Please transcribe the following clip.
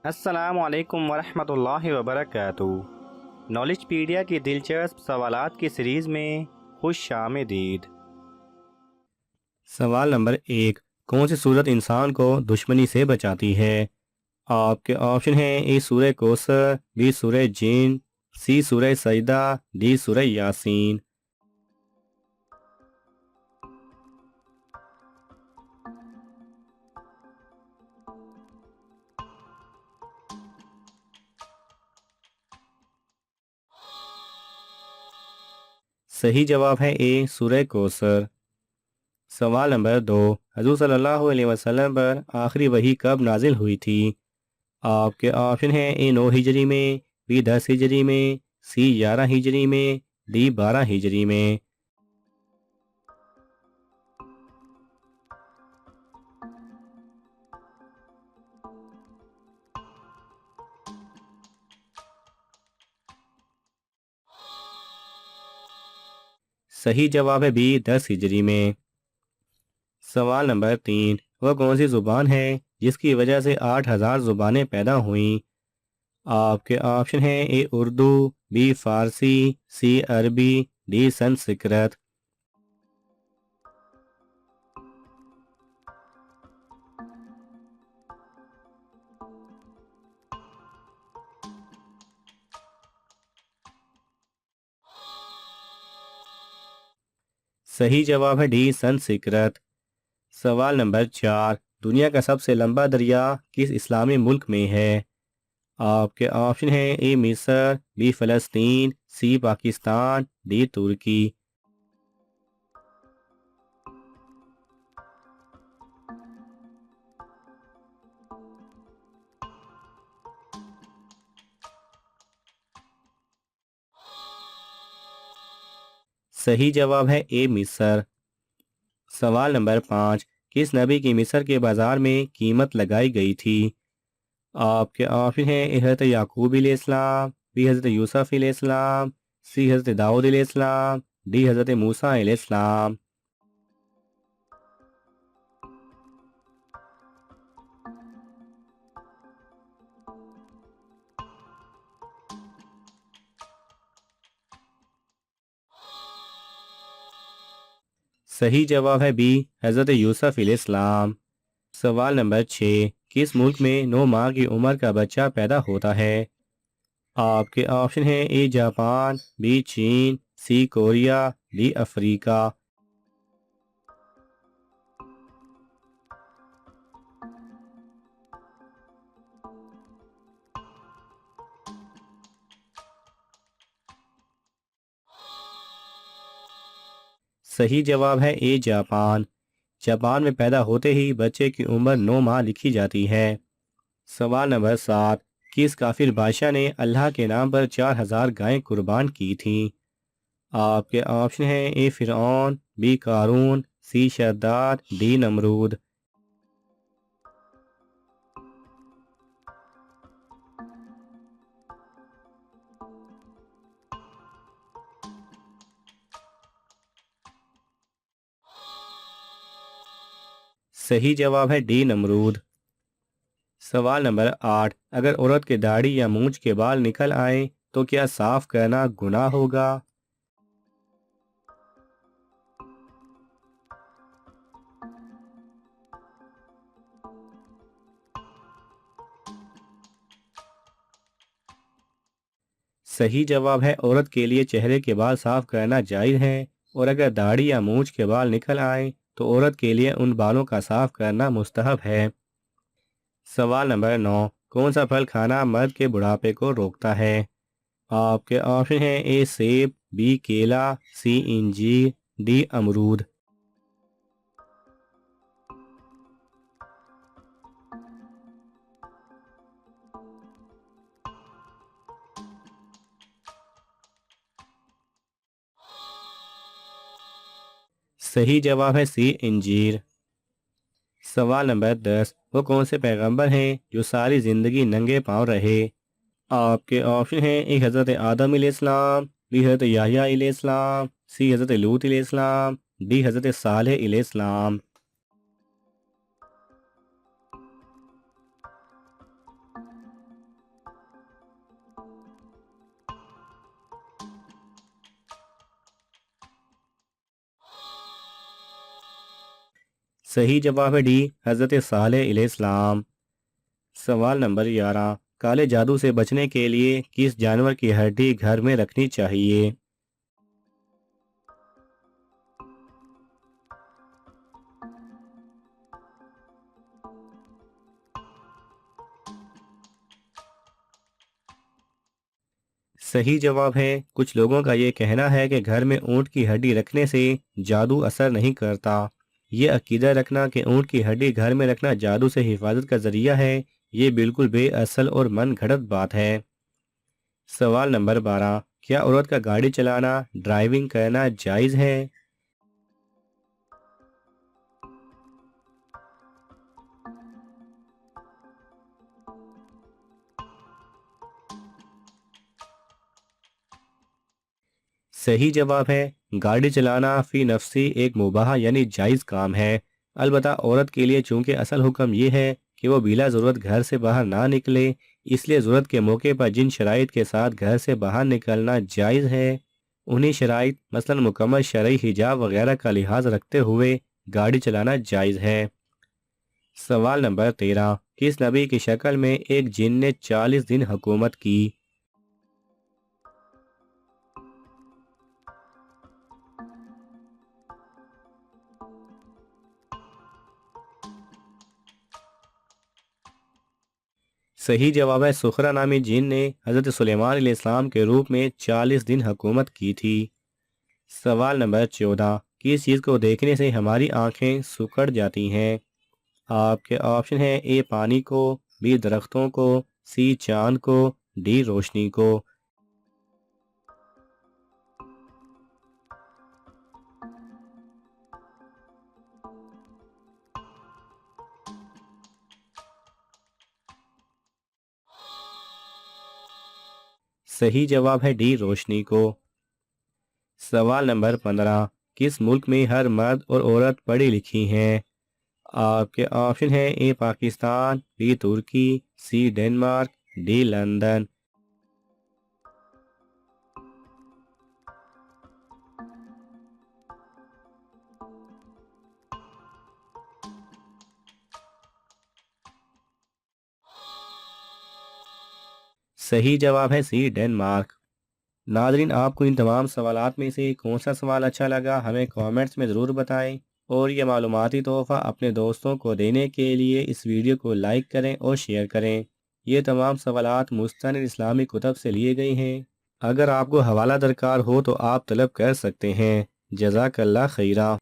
अस्सलाम वालेकुम वरहमतुल्लाहि वबरकातुहू। नॉलेजपीडिया की दिलचस्प सवालात की सीरीज़ में खुश आमदीद। सवाल नंबर 1। कौन सी सूरत इंसान को दुश्मनी से बचाती है? आपके ऑप्शन हैं: ए सूरह कौसर, बी सूरह जिन, सी सूरह सजदा, डी सूरह यासीन। सही जवाब है ए सूरह कौसर। सवाल नंबर 2। हज़रत सल्लल्लाहु अलैहि वसल्लम पर आखिरी वही कब नाजिल हुई थी? आपके ऑप्शन हैं: ए 9 हिजरी में, बी 10 हिजरी में, सी 11 हिजरी में, डी 12 हिजरी में। सही जवाब है बी 10 हिजरी में। सवाल नंबर 3। वह कौन सी ज़ुबान है जिसकी वजह से 8,000 ज़ुबानें पैदा हुईं? आपके ऑप्शन हैं: ए उर्दू, बी फारसी, सी अरबी, डी संस्कृत। सही जवाब है डी संस्कृत। सवाल नंबर 4। दुनिया का सबसे लंबा दरिया किस इस्लामी मुल्क में है? आपके ऑप्शन हैं: ए मिस्र, बी फ़लस्तीन, सी पाकिस्तान, डी तुर्की। सही जवाब है ए मिस्र। सवाल नंबर 5। किस नबी की मिस्र के बाज़ार में कीमत लगाई गई थी? आपके ऑप्शन हैं: ए हज़रत याकूब अलैहिस्सलाम, बी हज़रत यूसुफ अलैहिस्सलाम, सी हज़रत दाऊद अलैहिस्सलाम, डी हज़रत मूसा अलैहिस्सलाम। सही जवाब है बी हज़रत यूसुफ अलैहिस्सलाम। सवाल नंबर 6। किस मुल्क में 9 माह की उम्र का बच्चा पैदा होता है? आपके ऑप्शन हैं: ए जापान, बी चीन, सी कोरिया, डी अफ्रीका। सही जवाब है ए जापान। जापान में पैदा होते ही बच्चे की उम्र 9 माह लिखी जाती है। सवाल नंबर 7। किस काफिर बादशाह ने अल्लाह के नाम पर 4,000 गायें कुर्बान की थीं? आपके ऑप्शन हैं: ए फिरौन, बी कारून, सी शद्दाद, डी नमरूद। सही जवाब है डी नमरूद। सवाल नंबर 8। अगर औरत के दाढ़ी या मूंछ के बाल निकल आए तो क्या साफ करना गुनाह होगा? सही जवाब है औरत के लिए चेहरे के बाल साफ करना जायज़ है, और अगर दाढ़ी या मूंछ के बाल निकल आए तो औरत के लिए उन बालों का साफ करना मुस्तहब है। सवाल नंबर 9। कौन सा फल खाना मर्द के बुढ़ापे को रोकता है? आपके ऑप्शन हैं: ए सेब, बी केला, सी इंजीर, डी अमरूद। सही जवाब है सी इंजीर। सवाल नंबर 10। वो कौन से पैगंबर हैं जो सारी ज़िंदगी नंगे पाँव रहे? आपके ऑप्शन हैं: ए हज़रत आदम अलैहिस्सलाम, बी हज़रत याह्या अलैहिस्सलाम, सी हज़रत लूत अलैहिस्सलाम, डी हज़रत सालेह अलैहिस्सलाम। सही जवाब है डी, हज़रत सालेह अलैहिस्सलाम। सवाल नंबर 11, काले जादू से बचने के लिए किस जानवर की हड्डी घर में रखनी चाहिए? सही जवाब है, कुछ लोगों का ये कहना है कि घर में ऊंट की हड्डी रखने से जादू असर नहीं करता। ये अकीदा रखना कि ऊंट की हड्डी घर में रखना जादू से हिफाजत का जरिया है, ये बिल्कुल बेअसल और मन घड़त बात है। सवाल नंबर 12, क्या औरत का गाड़ी चलाना, ड्राइविंग करना जायज़ है? सही जवाब है, गाड़ी चलाना फी नफ्सी एक मुबाह यानी जायज़ काम है। अलबत्ता औरत के लिए चूंकि असल हुक्म ये है कि वो बिला ज़रूरत घर से बाहर ना निकले, इसलिए ज़रूरत के मौके पर जिन शराइत के साथ घर से बाहर निकलना जायज़ है, उन्हीं शराइत मसलन मुकम्मल शरई हिजाब वगैरह का लिहाज रखते हुए गाड़ी चलाना जायज़ है। सवाल नंबर 13, किस नबी की शक्ल में एक जिन ने 40 दिन हुकूमत की? सही जवाब है, सुखरा नामी जिन ने हज़रत सुलेमान अलैहिस्सलाम के रूप में 40 दिन हुकूमत की थी। सवाल नंबर 14, किस चीज़ को देखने से हमारी आंखें सिकुड़ जाती हैं? आपके ऑप्शन है ए पानी को, बी दरख्तों को, सी चांद को, डी रोशनी को। सही जवाब है डी रोशनी को। सवाल नंबर 15, किस मुल्क में हर मर्द और औरत पढ़ी लिखी हैं? आपके ऑप्शन है ए पाकिस्तान, बी तुर्की, सी डेनमार्क, डी लंदन। सही जवाब है सी डेनमार्क। नाजरीन, आपको इन तमाम सवालात में से कौन सा सवाल अच्छा लगा हमें कमेंट्स में ज़रूर बताएं, और ये मालूमाती तोहफ़ा अपने दोस्तों को देने के लिए इस वीडियो को लाइक करें और शेयर करें। ये तमाम सवालात मुस्तनिद इस्लामी कुतब से लिए गए हैं। अगर आपको हवाला दरकार हो तो आप तलब कर सकते हैं। जज़ाकल्लाह खैरा।